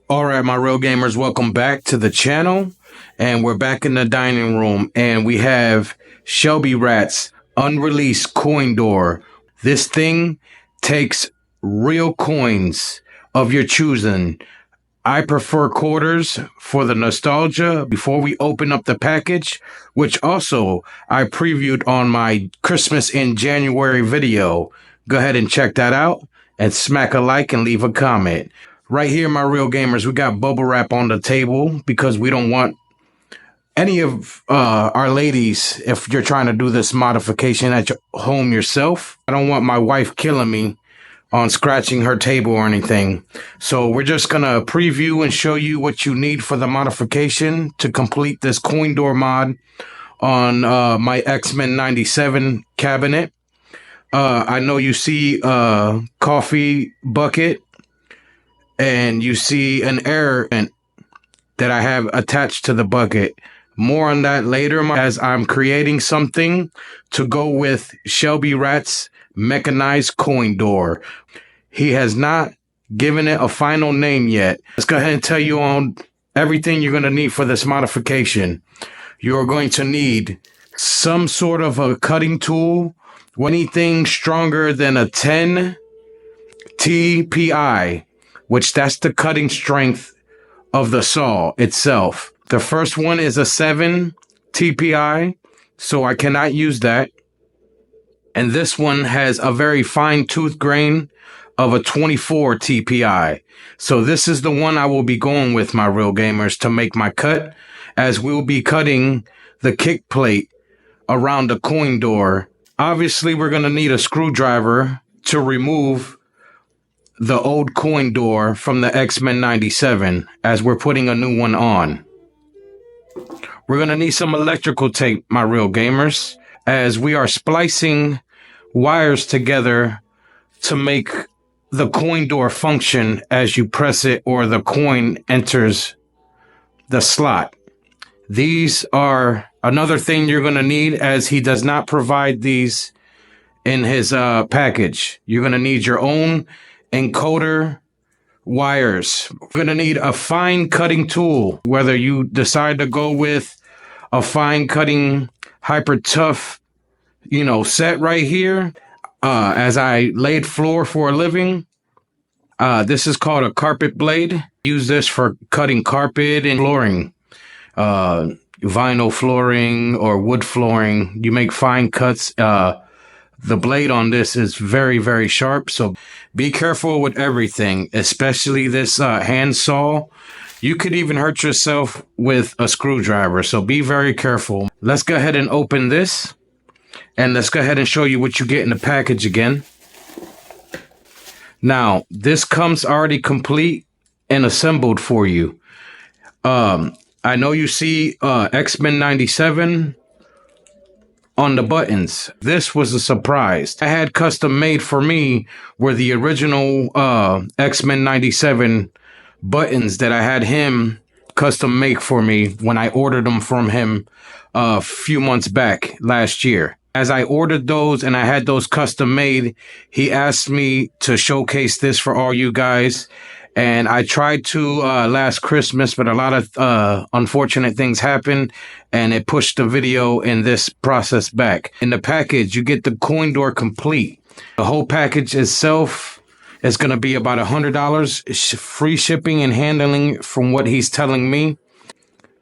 All right, my real gamers, welcome back to the channel. And we're back in the dining room and we have Shelbyratz unreleased coin door. This thing takes real coins of your choosing. I prefer quarters for the nostalgia before we open up the package, which also I previewed on my Christmas in January video. Go ahead and check that out and smack a like and leave a comment. Right here, my real gamers, we got bubble wrap on the table because we don't want any of our ladies, if you're trying to do this modification at your home yourself, I don't want my wife killing me on scratching her table or anything. So we're just going to preview and show you what you need for the modification to complete this coin door mod on my X-Men 97 cabinet. I know you see a coffee bucket and you see an air vent that I have attached to the bucket. More on that later as I'm creating something to go with Shelbyratz mechanized coin door. He has not given it a final name yet. Let's go ahead and tell you on everything you're going to need for this modification. You're going to need some sort of a cutting tool, anything stronger than a 10 TPI, which that's the cutting strength of the saw itself. The first one is a 7 TPI, so I cannot use that. And this one has a very fine tooth grain of a 24 TPI. So this is the one I will be going with, my real gamers, to make my cut, as we'll be cutting the kick plate around the coin door. Obviously, we're going to need a screwdriver to remove the old coin door from the X-Men 97 as we're putting a new one on. We're going to need some electrical tape, my real gamers, as we are splicing wires together to make the coin door function as you press it or the coin enters the slot. These are another thing you're going to need, as he does not provide these in his package. You're going to need your own encoder wires. We're going to need a fine cutting tool, whether you decide to go with a fine cutting hyper tough, set right here. As I laid floor for a living, this is called a carpet blade. Use this for cutting carpet and flooring, vinyl flooring or wood flooring. You make fine cuts. The blade on this is very, very sharp, so be careful with everything, especially this hand saw. You could even hurt yourself with a screwdriver, so be very careful. Let's go ahead and open this, and let's go ahead and show you what you get in the package again. Now, this comes already complete and assembled for you. I know you see X-Men 97 on the buttons. This was a surprise. I had custom made for me were the original X-Men 97 buttons that I had him custom make for me when I ordered them from him a few months back last year. As I ordered those and I had those custom made, he asked me to showcase this for all you guys. And I tried to last Christmas, but a lot of unfortunate things happened, and it pushed the video in this process back. In the package, you get the coin door complete. The whole package itself is going to be about $100, free shipping and handling from what he's telling me.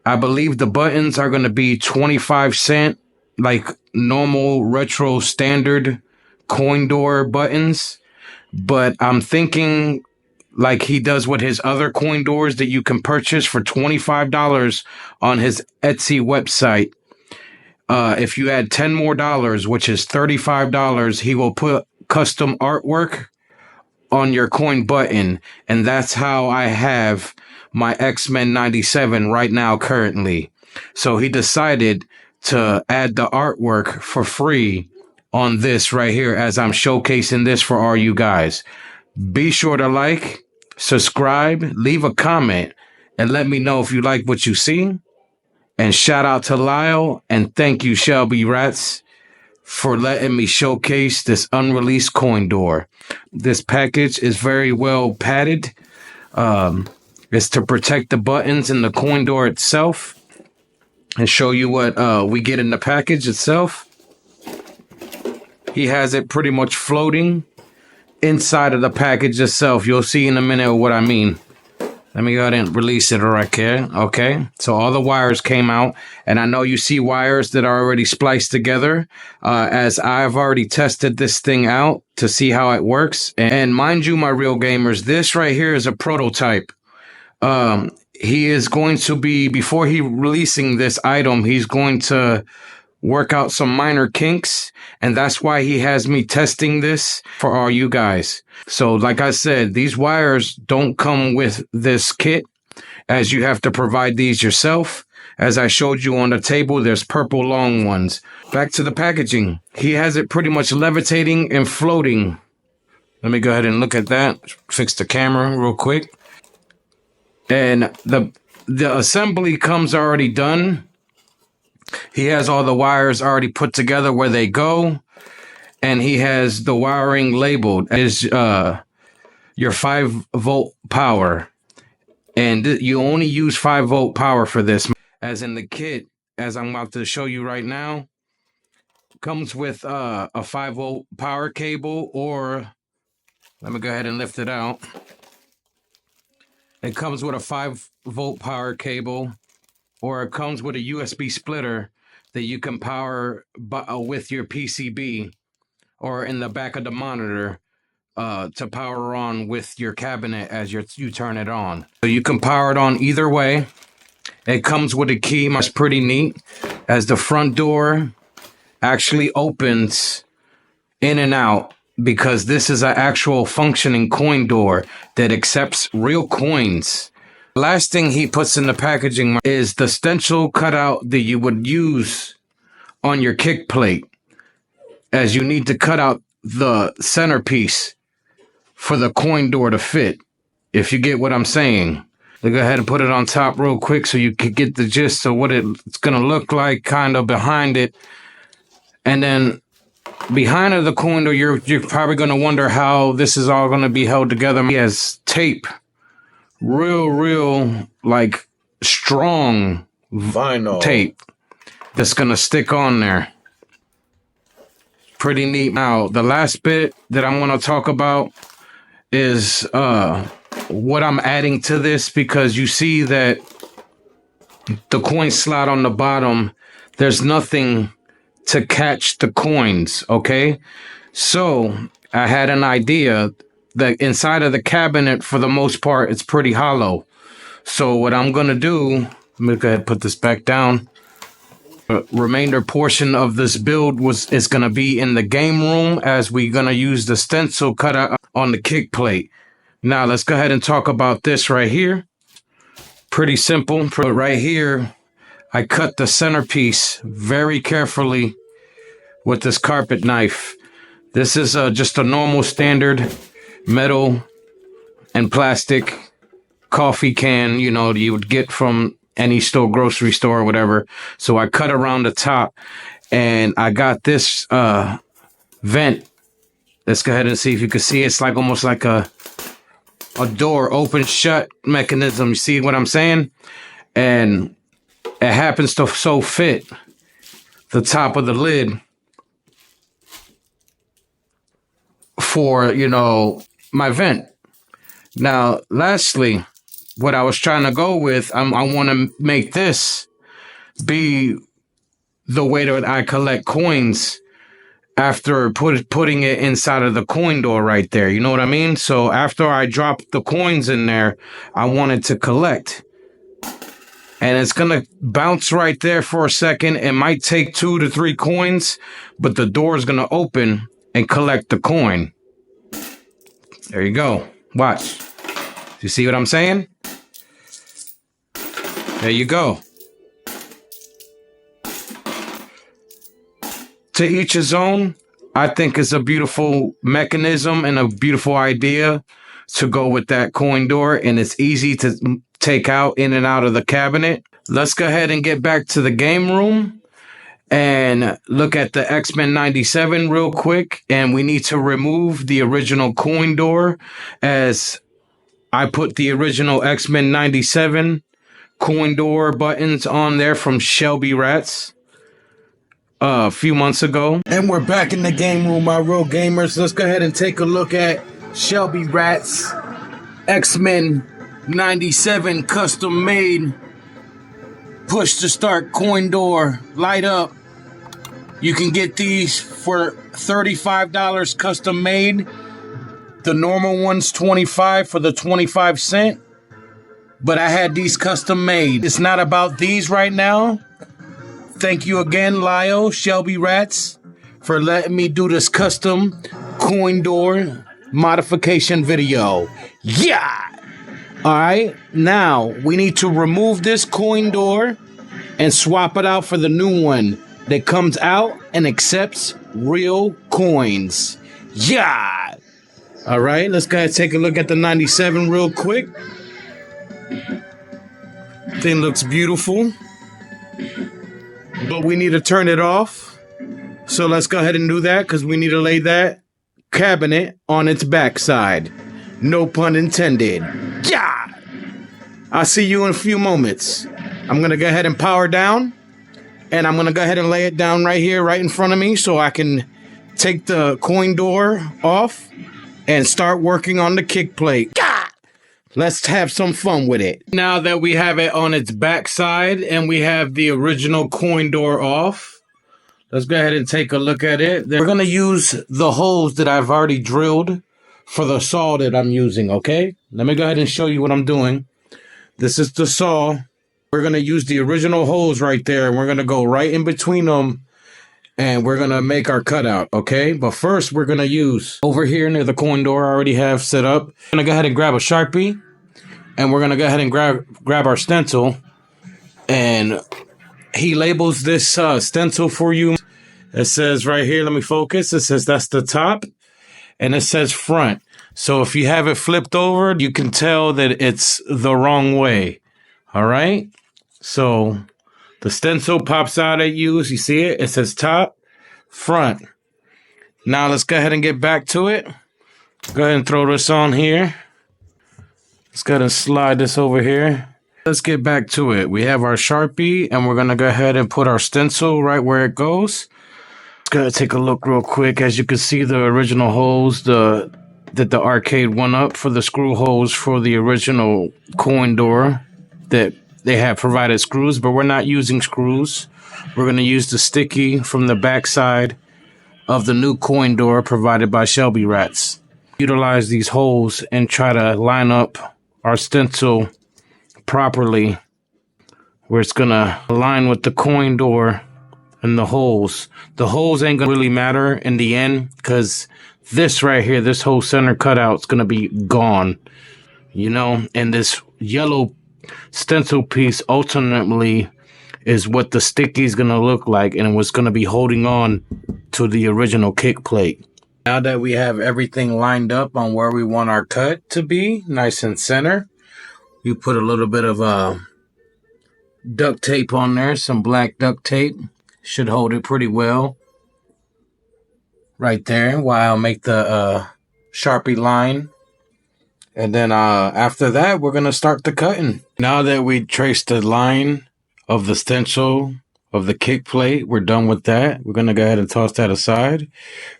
I believe the buttons are going to be 25 cents, like normal retro standard coin door buttons. But I'm thinking, like he does with his other coin doors that you can purchase for $25 on his Etsy website. If you add $10 more, which is $35, he will put custom artwork on your coin button. And that's how I have my X-Men 97 right now currently. So he decided to add the artwork for free on this right here as I'm showcasing this for all you guys. Be sure to like, subscribe, leave a comment, and let me know if you like what you see. And shout out to Lyle, and thank you, Shelbyratz, for letting me showcase this unreleased coin door. This package is very well padded. is to protect the buttons and the coin door itself, and show you what we get in the package itself. He has it pretty much floating inside of the package itself. You'll see in a minute what I mean. Let me go ahead and release it right here. Okay, so all the wires came out, and I know you see wires that are already spliced together, as I've already tested this thing out to see how it works. And mind you, my real gamers, this right here is a prototype. He is going to be, before he releasing this item, he's going to work out some minor kinks, and that's why he has me testing this for all you guys. So like I said, these wires don't come with this kit, as you have to provide these yourself. As I showed you on the table, there's purple long ones. Back to the packaging. He has it pretty much levitating and floating. Let me go ahead and look at that. Fix the camera real quick. And the assembly comes already done. He has all the wires already put together where they go, and he has the wiring labeled as your 5-volt power, and you only use 5-volt power for this. As in the kit, as I'm about to show you right now, comes with a 5-volt power cable, or let me go ahead and lift it out. It comes with a 5-volt power cable, or it comes with a USB splitter that you can power with your PCB, or in the back of the monitor to power on with your cabinet as you turn it on. So you can power it on either way. It comes with a key. That's pretty neat, as the front door actually opens in and out, because this is an actual functioning coin door that accepts real coins. Last thing he puts in the packaging is the stencil cutout that you would use on your kick plate, as you need to cut out the centerpiece for the coin door to fit, if you get what I'm saying. So go ahead and put it on top real quick so you can get the gist of what it's going to look like kind of behind it. And then behind the coin door, you're probably going to wonder how this is all going to be held together. He has tape. Real, like, strong vinyl tape that's gonna stick on there. Pretty neat. Now, the last bit that I'm gonna talk about is what I'm adding to this, because you see that the coin slot on the bottom, there's nothing to catch the coins, okay? So I had an idea. The inside of the cabinet, for the most part, it's pretty hollow. So what I'm going to do, let me go ahead and put this back down. The remainder portion of this build is going to be in the game room, as we're going to use the stencil cutout on the kick plate. Now, let's go ahead and talk about this right here. Pretty simple. Right here, I cut the centerpiece very carefully with this carpet knife. This is just a normal standard metal and plastic coffee can, you know, you would get from any store, grocery store or whatever. So I cut around the top, and I got this vent. Let's go ahead and see if you can see. It's like almost like a door open shut mechanism. You see what I'm saying? And it happens to so fit the top of the lid for, you know, my vent. Now, lastly, what I was trying to go with, I want to make this be the way that I collect coins after putting it inside of the coin door right there. You know what I mean? So after I drop the coins in there, I wanted to collect. And it's going to bounce right there for a second. It might take 2 to 3 coins, but the door is going to open and collect the coin. There you go. Watch. You see what I'm saying? There you go. To each his own. I think it's a beautiful mechanism and a beautiful idea to go with that coin door, and it's easy to take out in and out of the cabinet. Let's go ahead and get back to the game room and look at the X-Men 97 real quick. And we need to remove the original coin door, as I put the original X-Men 97 coin door buttons on there from Shelbyratz a few months ago. And we're back in the game room, my real gamers. Let's go ahead and take a look at Shelbyratz X-Men 97 custom made push to start coin door light up. You can get these for $35 custom made. The normal one's $25 for the 25 cent. But I had these custom made. It's not about these right now. Thank you again, Lyle Shelbyratz, for letting me do this custom coin door modification video. Yeah! Alright, now we need to remove this coin door and swap it out for the new one that comes out and accepts real coins. Yeah! Alright, let's go ahead and take a look at the 97 real quick. Thing looks beautiful. But we need to turn it off. So let's go ahead and do that because we need to lay that cabinet on its backside. No pun intended. Yeah! I'll see you in a few moments. I'm going to go ahead and power down. And I'm going to go ahead and lay it down right here, right in front of me, so I can take the coin door off and start working on the kick plate. Yeah! Let's have some fun with it. Now that we have it on its backside and we have the original coin door off, let's go ahead and take a look at it. We're going to use the holes that I've already drilled for the saw that I'm using, okay? Let me go ahead and show you what I'm doing. This is the saw. We're going to use the original holes right there, and we're going to go right in between them, and we're going to make our cutout, okay? But first, we're going to use over here near the coin door I already have set up. I'm going to go ahead and grab a Sharpie, and we're going to go ahead and grab our stencil, and he labels this stencil for you. It says right here, let me focus. It says that's the top, and it says front. So if you have it flipped over, you can tell that it's the wrong way, all right? So the stencil pops out at you. As you see it, it says top, front. Now let's go ahead and get back to it. Go ahead and throw this on here. Let's go ahead and slide this over here. Let's get back to it. We have our Sharpie, and we're going to go ahead and put our stencil right where it goes. Let's go ahead and take a look real quick. As you can see, the original holes that the arcade won up for the screw holes for the original coin door that they have provided screws, but we're not using screws. We're going to use the sticky from the backside of the new coin door provided by Shelbyratz. Utilize these holes and try to line up our stencil properly where it's going to align with the coin door and the holes. The holes ain't going to really matter in the end because this right here, this whole center cutout is going to be gone, you know, and this yellow stencil piece ultimately is what the sticky is going to look like and what's going to be holding on to the original kick plate. Now that we have everything lined up on where we want our cut to be, nice and center, you put a little bit of duct tape on there, some black duct tape. Should hold it pretty well. Right there, while I'll make the Sharpie line. And then after that, we're going to start the cutting. Now that we traced the line of the stencil of the kick plate, we're done with that. We're going to go ahead and toss that aside.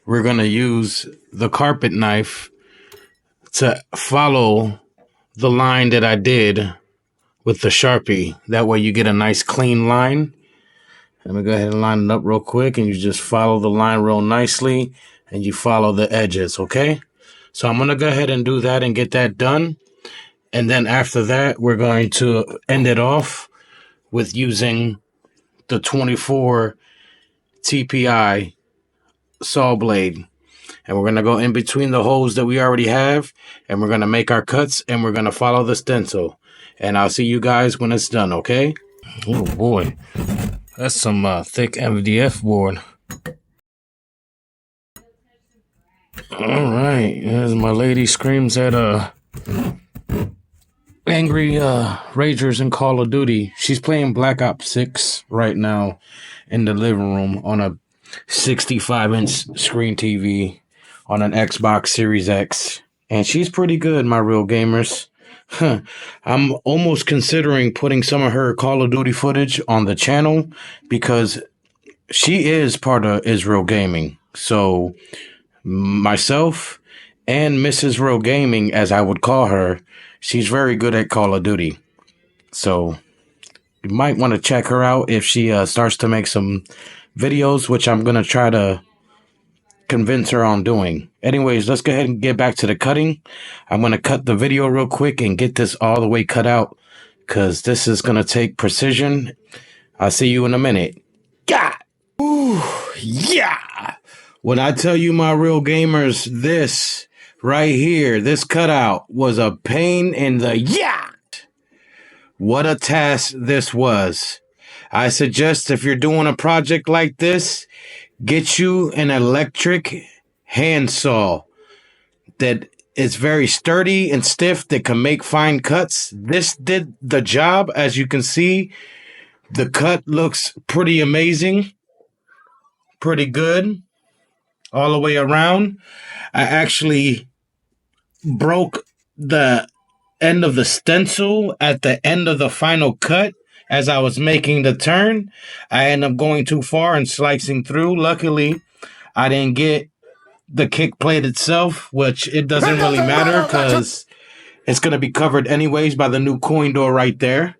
We're going to use the carpet knife to follow the line that I did with the Sharpie. That way you get a nice clean line. Let me go ahead and line it up real quick, and you just follow the line real nicely, and you follow the edges, okay? So I'm going to go ahead and do that and get that done. And then after that, we're going to end it off with using the 24 TPI saw blade. And we're going to go in between the holes that we already have, and we're going to make our cuts, and we're going to follow the stencil. And I'll see you guys when it's done, okay? Oh, boy. That's some thick MDF board. All right, as my lady screams at angry ragers in Call of Duty. She's playing Black Ops 6 right now in the living room on a 65-inch screen TV on an Xbox Series X. And she's pretty good, my real gamers. I'm almost considering putting some of her Call of Duty footage on the channel because she is part of Israel Gaming. So myself and Mrs. Real Gaming, as I would call her, she's very good at Call of Duty. So you might want to check her out if she starts to make some videos, which I'm going to try to convince her on doing. Anyways, let's go ahead and get back to the cutting. I'm going to cut the video real quick and get this all the way cut out because this is going to take precision. I'll see you in a minute. Yeah! Ooh, yeah! When I tell you, my real gamers, this right here, this cutout was a pain in the yeah! What a task this was. I suggest if you're doing a project like this, get you an electric handsaw that is very sturdy and stiff that can make fine cuts. This did the job. As you can see, the cut looks pretty amazing. Pretty good. All the way around. I actually broke the end of the stencil at the end of the final cut. As I was making the turn, I ended up going too far and slicing through. Luckily, I didn't get the kick plate itself, which it doesn't really matter because it's going to be covered anyways by the new coin door right there.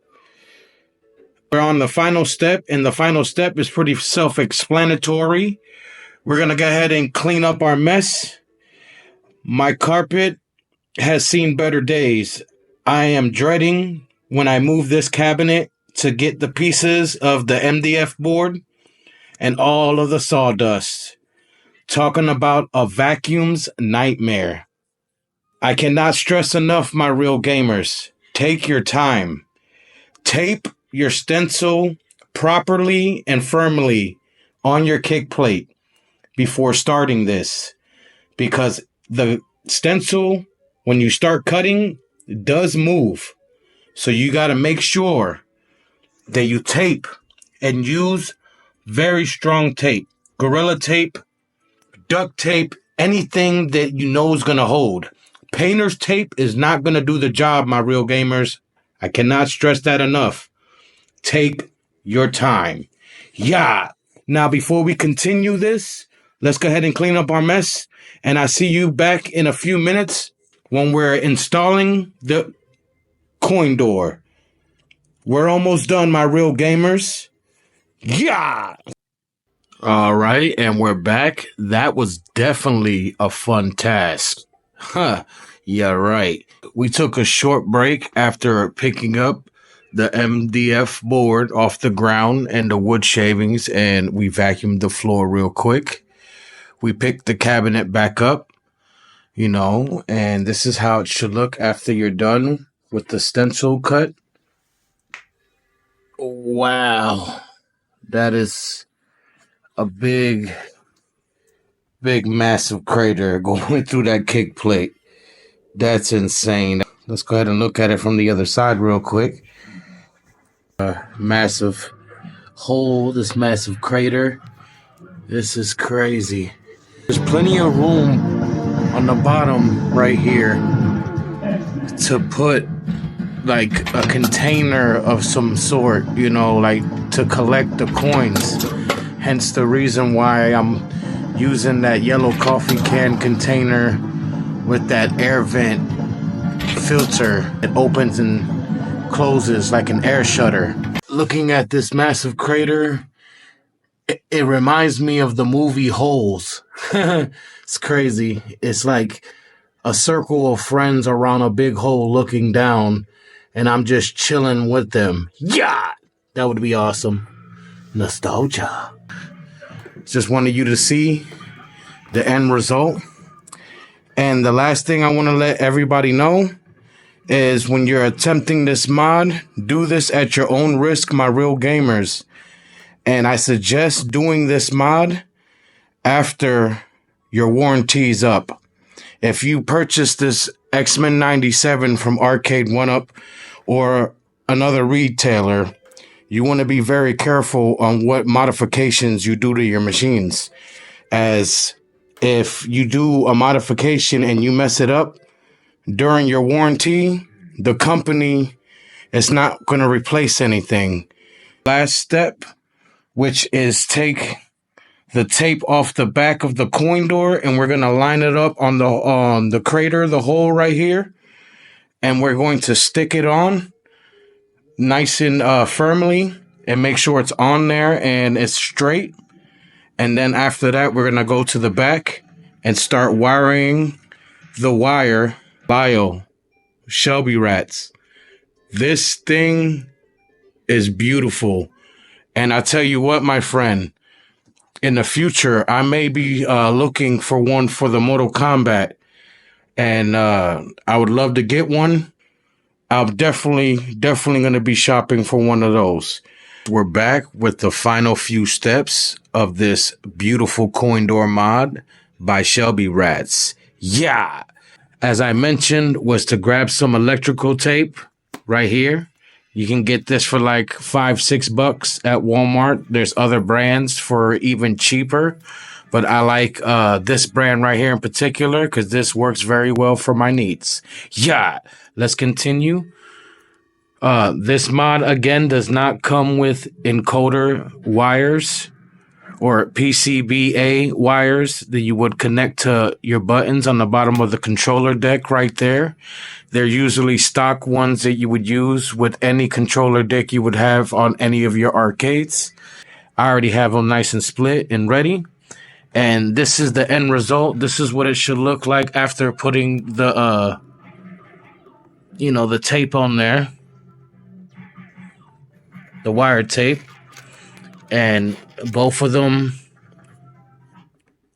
We're on the final step, and the final step is pretty self-explanatory. We're going to go ahead and clean up our mess. My carpet has seen better days. I am dreading when I move this cabinet to get the pieces of the MDF board and all of the sawdust. Talking about a vacuum's nightmare. I cannot stress enough, my real gamers. Take your time. Tape your stencil properly and firmly on your kick plate before starting this. Because the stencil, when you start cutting, does move. So you got to make sure that you tape and use very strong tape. Gorilla tape, duct tape, anything that you know is going to hold. Painter's tape is not going to do the job, my real gamers. I cannot stress that enough. Take your time. Yeah. Now, before we continue this, let's go ahead and clean up our mess. And I see you back in a few minutes when we're installing the coin door. We're almost done, my real gamers. Yeah! All right, and we're back. That was definitely a fun task. Huh, yeah, right. We took a short break after picking up the MDF board off the ground and the wood shavings, and we vacuumed the floor real quick. We picked the cabinet back up, and this is how it should look after you're done with the stencil cut. Wow, that is a big, massive crater going through that kick plate. That's insane. Let's go ahead and look at it from the other side real quick. Massive hole, this massive crater. This is crazy. There's plenty of room on the bottom right here to put like a container of some sort, like to collect the coins. Hence the reason why I'm using that yellow coffee can container with that air vent filter. It opens and closes like an air shutter. Looking at this massive crater, it reminds me of the movie Holes. It's crazy. It's like a circle of friends around a big hole looking down, and I'm just chilling with them. Yeah! That would be awesome. Nostalgia. Just wanted you to see the end result. And the last thing I want to let everybody know is when you're attempting this mod, do this at your own risk, my real gamers. And I suggest doing this mod after your warranty's up. If you purchase this X-Men 97 from Arcade 1-Up or another retailer, you want to be very careful on what modifications you do to your machines. As if you do a modification and you mess it up during your warranty, The company is not going to replace anything. Last step, which is take the tape off the back of the coin door, and we're going to line it up on the crater, the hole right here, and we're going to stick it on nice and firmly and make sure it's on there and it's straight. And then after that, we're going to go to the back and start wiring the wire. Bio Shelbyratz. This thing is beautiful. And I tell you what, my friend, in the future, I may be looking for one for the Mortal Kombat. And I would love to get one. I'm definitely going to be shopping for one of those. We're back with the final few steps of this beautiful coin door mod by Shelbyratz. Yeah! As I mentioned, was to grab some electrical tape right here. You can get this for like $5-6 at Walmart. There's other brands for even cheaper, but I like this brand right here in particular because this works very well for my needs. Yeah, let's continue. This mod again does not come with encoder wires or PCBA wires that you would connect to your buttons on the bottom of the controller deck right there. They're usually stock ones that you would use with any controller deck you would have on any of your arcades. I already have them nice and split and ready. And this is the end result. This is what it should look like after putting the, the tape on there. The wire tape. And both of them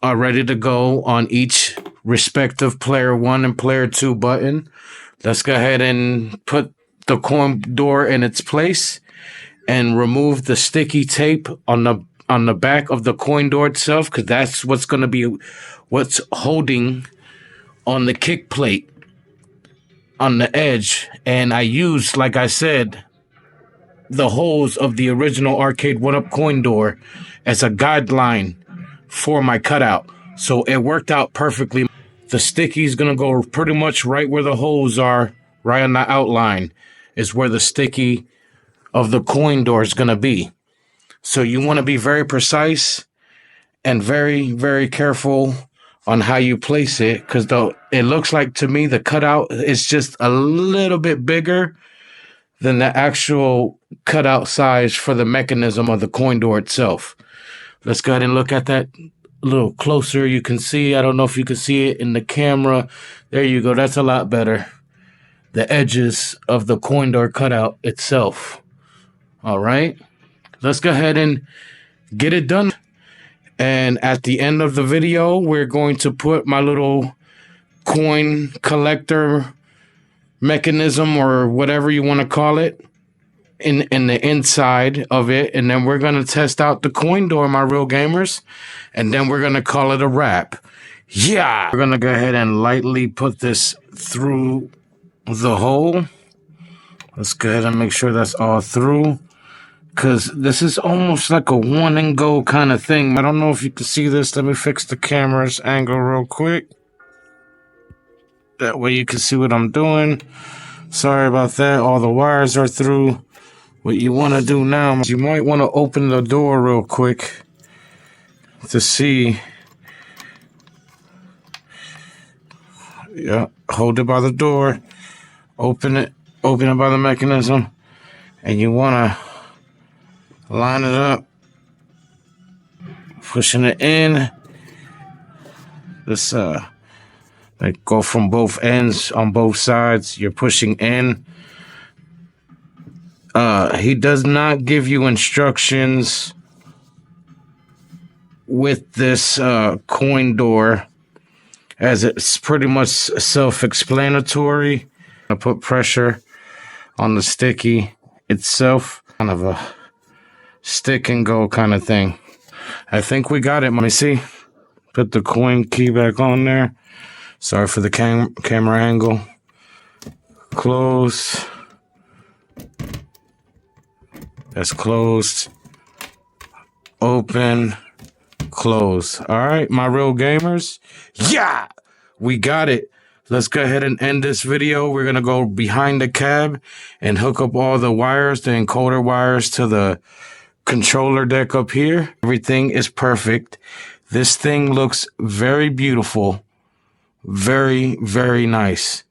are ready to go on each respective player 1 and player 2 button. Let's go ahead and put the coin door in its place and remove the sticky tape on the back of the coin door itself, because that's what's going to be what's holding on the kick plate on the edge. And I used, like I said, the holes of the original arcade 1-up coin door as a guideline for my cutout. So it worked out perfectly. The sticky is going to go pretty much right where the holes are, right on the outline is where the sticky of the coin door is going to be. So you want to be very precise and very, very careful on how you place it, because it looks like to me the cutout is just a little bit bigger than the actual cutout size for the mechanism of the coin door itself. Let's go ahead and look at that a little closer. You can see, I don't know if you can see it in the camera. There you go. That's a lot better. The edges of the coin door cutout itself. All right. Let's go ahead and get it done. And at the end of the video, we're going to put my little coin collector mechanism or whatever you want to call it in the inside of it, and then we're going to test out the coin door, my real gamers, and then we're going to call it a wrap. Yeah, we're going to go ahead and lightly put this through the hole. Let's go ahead and make sure that's all through, because this is almost like a one and go kind of thing. I don't know if you can see this. Let me fix the camera's angle real quick. That way you can see what I'm doing. Sorry about that. All the wires are through. What you want to do now is you might want to open the door real quick to see. Yeah, hold it by the door. Open it by the mechanism. And you want to line it up. Pushing it in. This, like go from both ends on both sides. You're pushing in. He does not give you instructions with this coin door, as it's pretty much self-explanatory. I put pressure on the sticky itself, kind of a stick and go kind of thing. I think we got it. Let me see. Put the coin key back on there. Sorry for the camera angle. Close. That's closed. Open. Close. All right, my real gamers. Yeah! We got it. let's go ahead and end this video. We're going to go behind the cab and hook up all the wires, the encoder wires, to the controller deck up here. Everything is perfect. This thing looks very beautiful. Very, very nice.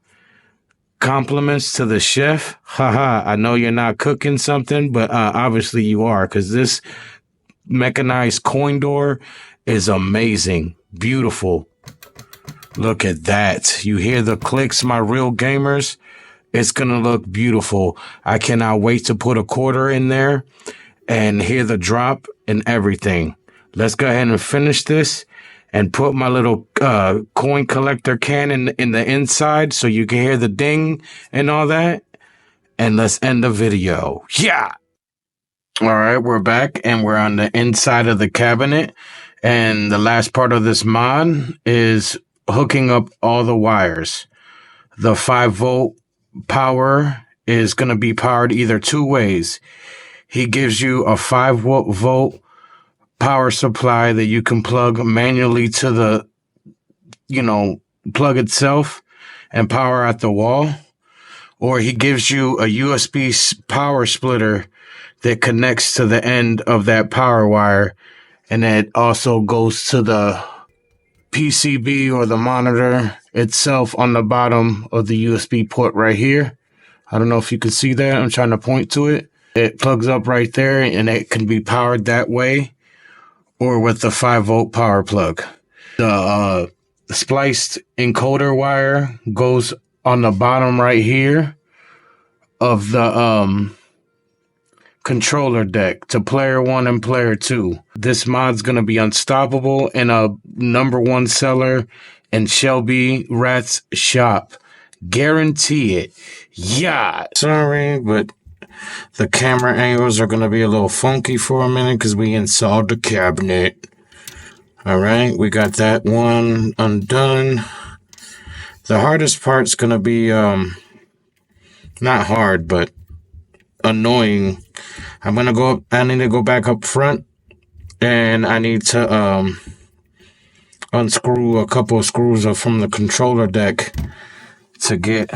Compliments to the chef. Haha, I know you're not cooking something, but obviously you are, because this mechanized coin door is amazing. Beautiful. Look at that. You hear the clicks, my real gamers? It's going to look beautiful. I cannot wait to put a quarter in there and hear the drop and everything. Let's go ahead and finish this and put my little coin collector can in the inside so you can hear the ding and all that. And let's end the video. Yeah! All right, we're back and we're on the inside of the cabinet. And the last part of this mod is hooking up all the wires. The 5-volt power is going to be powered either two ways. He gives you a 5-volt power supply that you can plug manually to the, plug itself and power at the wall. Or he gives you a USB power splitter that connects to the end of that power wire, and it also goes to the PCB or the monitor itself on the bottom of the USB port right here. I don't know if you can see that. I'm trying to point to it. It plugs up right there, and it can be powered that way or with the 5-volt power plug. The spliced encoder wire goes on the bottom right here of the controller deck to player 1 and player 2. This mod's going to be unstoppable and a #1 seller in Shelbyratz shop. Guarantee it. Yeah. Sorry, but the camera angles are going to be a little funky for a minute because we installed the cabinet. All right, we got that one undone. The hardest part's going to be, not hard, but annoying. I'm going to go, I need to go back up front and I need to, unscrew a couple of screws from the controller deck to get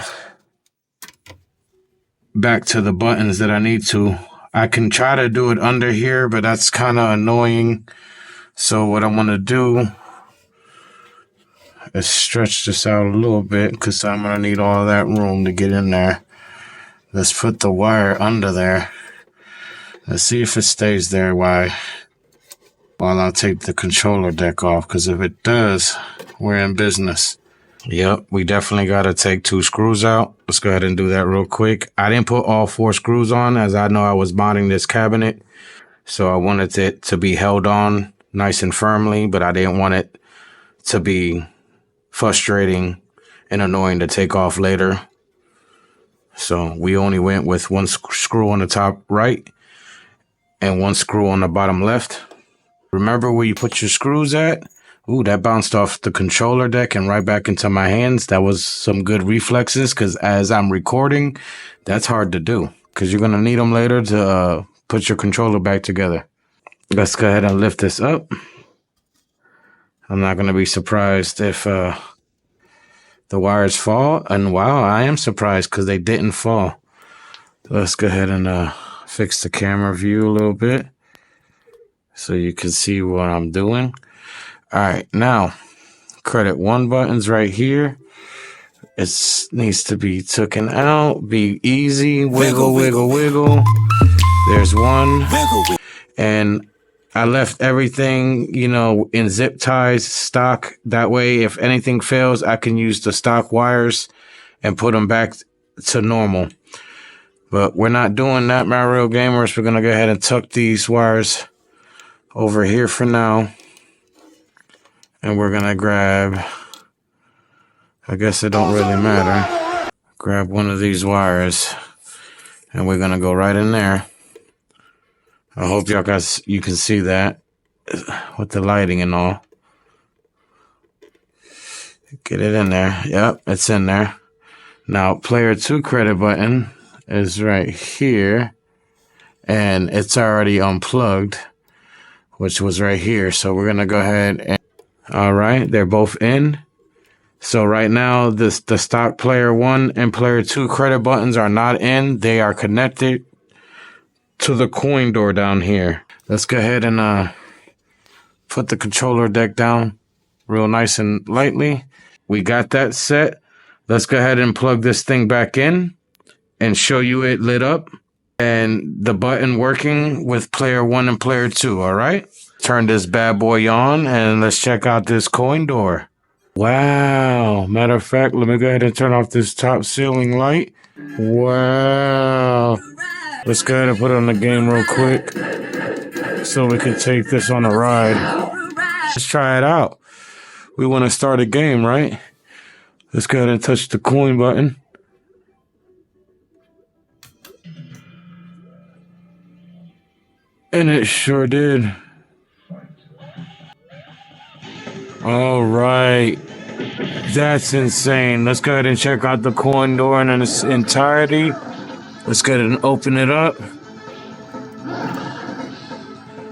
back to the buttons that I need to. I can try to do it under here, but that's kind of annoying. So what I'm going to do is stretch this out a little bit because I'm going to need all that room to get in there. Let's put the wire under there. Let's see if it stays there while I'll take the controller deck off, because if it does, we're in business. Yep, we definitely got to take 2 screws out. Let's go ahead and do that real quick. I didn't put all 4 screws on, as I know I was modding this cabinet. So I wanted it to be held on nice and firmly, but I didn't want it to be frustrating and annoying to take off later. So we only went with 1 screw on the top right and 1 screw on the bottom left. Remember where you put your screws at? Ooh, that bounced off the controller deck and right back into my hands. That was some good reflexes, because as I'm recording, that's hard to do, because you're going to need them later to put your controller back together. Let's go ahead and lift this up. I'm not going to be surprised if the wires fall. And wow, I am surprised because they didn't fall. Let's go ahead and fix the camera view a little bit so you can see what I'm doing. All right, now credit 1 button's right here. It needs to be taken out. Be easy. Wiggle, wiggle, wiggle. There's 1. And I left everything, in zip ties, stock. That way, if anything fails, I can use the stock wires and put them back to normal. But we're not doing that, my real gamers. We're going to go ahead and tuck these wires over here for now. And we're going to grab, I guess it don't really matter. Grab one of these wires and we're going to go right in there. I hope y'all guys, you can see that with the lighting and all. Get it in there. Yep, it's in there. Now, player 2 credit button is right here. And it's already unplugged, which was right here. So we're going to go ahead and... All right, they're both in. So right now, the stock player 1 and player 2 credit buttons are not in. They are connected to the coin door down here. Let's go ahead and put the controller deck down real nice and lightly. We got that set. Let's go ahead and plug this thing back in and show you it lit up and the button working with player 1 and player 2, all right? Turn this bad boy on and let's check out this coin door. Wow. Matter of fact, let me go ahead and turn off this top ceiling light. Wow. Let's go ahead and put on the game real quick so we can take this on a ride. Let's try it out. We want to start a game, right? Let's go ahead and touch the coin button. And it sure did. All right. That's insane. Let's go ahead and check out the coin door in its entirety. Let's go ahead and open it up.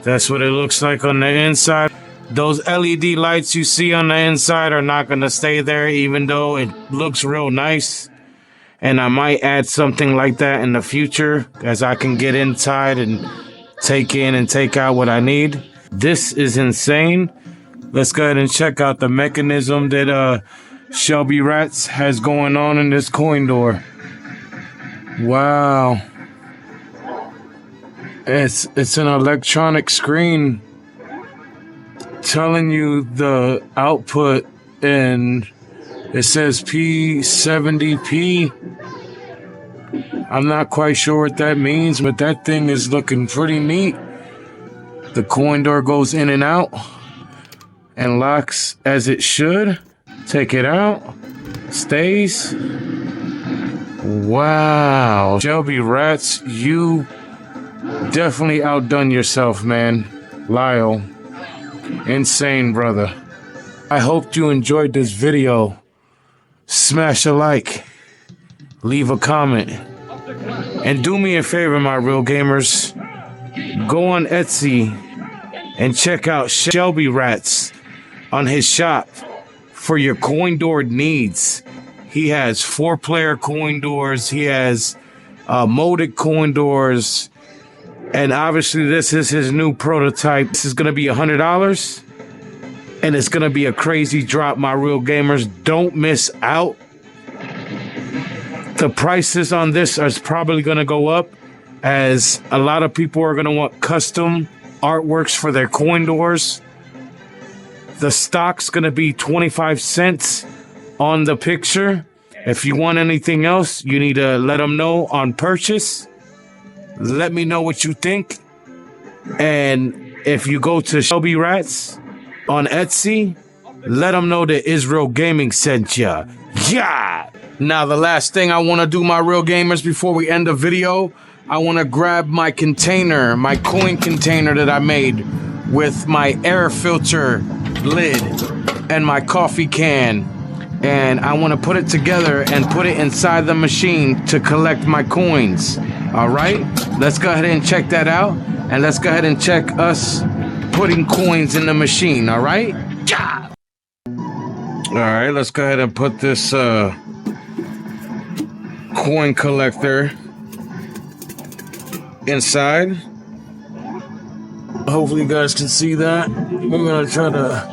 That's what it looks like on the inside. Those LED lights you see on the inside are not going to stay there, even though it looks real nice. And I might add something like that in the future as I can get inside and take in and take out what I need. This is insane. Let's go ahead and check out the mechanism that Shelbyratz has going on in this coin door. Wow. It's an electronic screen telling you the output, and it says P70P. I'm not quite sure what that means, but that thing is looking pretty neat. The coin door goes in and out and locks as it should. Take it out. Stays. Wow. Shelbyratz, you definitely outdone yourself, man. Lyle. Insane, brother. I hope you enjoyed this video. Smash a like. Leave a comment. And do me a favor, my real gamers. Go on Etsy and check out Shelbyratz on his shop for your coin door needs. He has 4-player coin doors. He has molded coin doors. And obviously this is his new prototype. This is going to be $100. And it's going to be a crazy drop, my real gamers. Don't miss out. The prices on this are probably going to go up as a lot of people are going to want custom artworks for their coin doors. The stock's going to be 25 cents on the picture. If you want anything else, you need to let them know on purchase. Let me know what you think. And if you go to Shelbyratz on Etsy, let them know that Israel Gaming sent ya. Yeah! Now, the last thing I want to do, my real gamers, before we end the video, I want to grab my container, my coin container that I made with my air filter lid and my coffee can. And I want to put it together and put it inside the machine to collect my coins. All right? Let's go ahead and check that out. And let's go ahead and check us putting coins in the machine. All right? Yeah! All right, let's go ahead and put this coin collector inside. Hopefully you guys can see that. We're gonna try to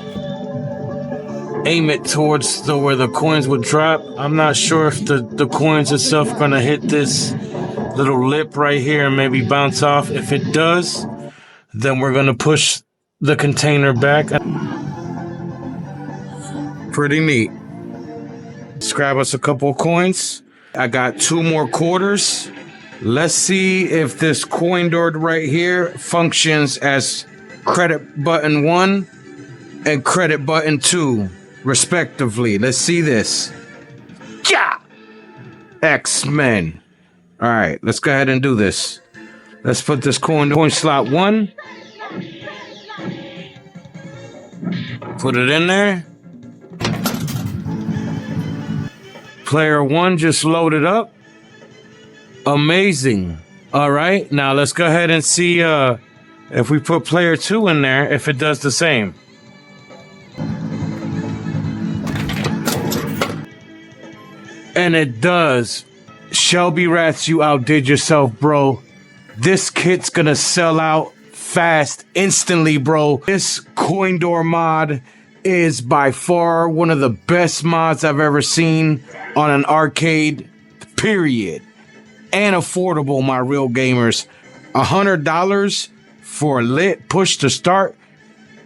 aim it towards where the coins would drop. I'm not sure if the coins itself are gonna hit this little lip right here and maybe bounce off. If it does, then we're gonna push the container back. Pretty neat. Let's grab us a couple of coins. I got 2 more quarters. Let's see if this coin door right here functions as credit button 1 and credit button 2, respectively. Let's see this. Yeah! X-Men. All right, let's go ahead and do this. Let's put this coin slot 1. Put it in there. Player 1 just loaded up. Amazing. All right, now let's go ahead and see if we put player 2 in there, if it does the same. And it does. Shelbyratz, you outdid yourself, bro. This kit's gonna sell out fast, instantly, bro. This coin door mod is by far one of the best mods I've ever seen on an arcade, period. And affordable, my real gamers. $100 for a lit push to start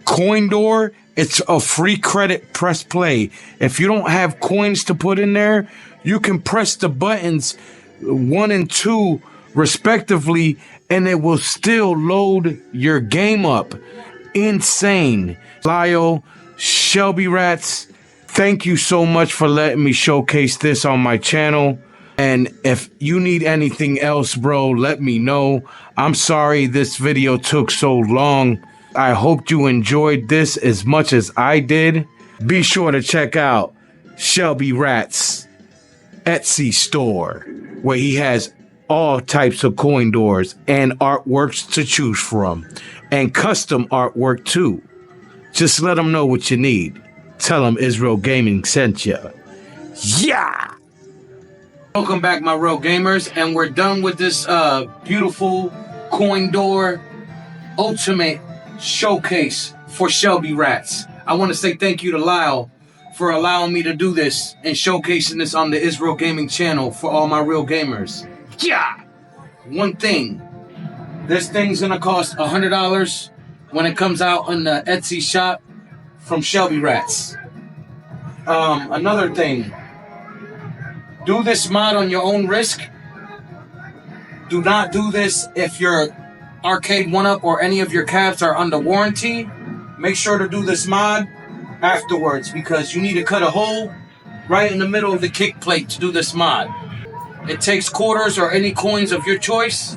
coin door. It's a free credit. Press play. If you don't have coins to put in there, you can press the buttons 1 and 2 respectively, and it will still load your game up. Insane. Lyle, Shelbyratz, thank you so much for letting me showcase this on my channel. And if you need anything else, bro, let me know. I'm sorry this video took so long. I hope you enjoyed this as much as I did. Be sure to check out Shelbyratz Etsy store, where he has all types of coin doors and artworks to choose from, and custom artwork too. Just let them know what you need. Tell them Israel Gaming sent you. Yeah! Welcome back, my real gamers, and we're done with this beautiful coin door ultimate showcase for Shelbyratz. I want to say thank you to Lyle for allowing me to do this and showcasing this on the Israel Gaming channel for all my real gamers. Yeah! One thing. This thing's gonna cost $100 when it comes out on the Etsy shop from Shelbyratz. Another thing. Do this mod on your own risk. Do not do this if your arcade 1-up or any of your cabs are under warranty. Make sure to do this mod afterwards, because you need to cut a hole right in the middle of the kick plate to do this mod. It takes quarters or any coins of your choice.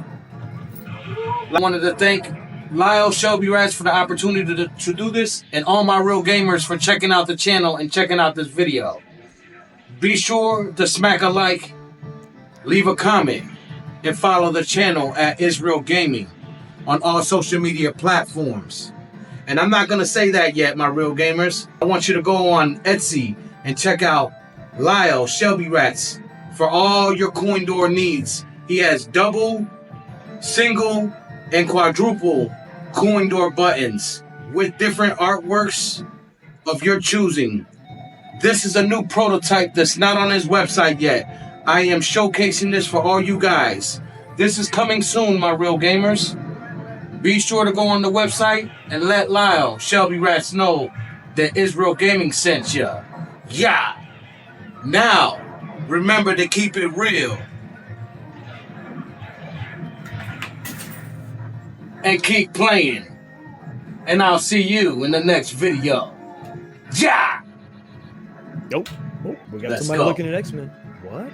I wanted to thank Lyle Shelbyratz for the opportunity to do this, and all my real gamers for checking out the channel and checking out this video. Be sure to smack a like, leave a comment, and follow the channel at Israel Gaming on all social media platforms. And I'm not going to say that yet, my real gamers. I want you to go on Etsy and check out Lyle Shelbyratz for all your coin door needs. He has double, single, and quadruple coin door buttons with different artworks of your choosing. This is a new prototype that's not on his website yet. I am showcasing this for all you guys. This is coming soon, my real gamers. Be sure to go on the website and let Lyle Shelbyratz know that Israel Gaming sent ya. Yeah! Now, remember to keep it real. And keep playing. And I'll see you in the next video. Yeah! Nope. Oh, we got Let's somebody go. looking at X-Men. What?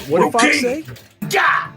What did Fox say? Yeah!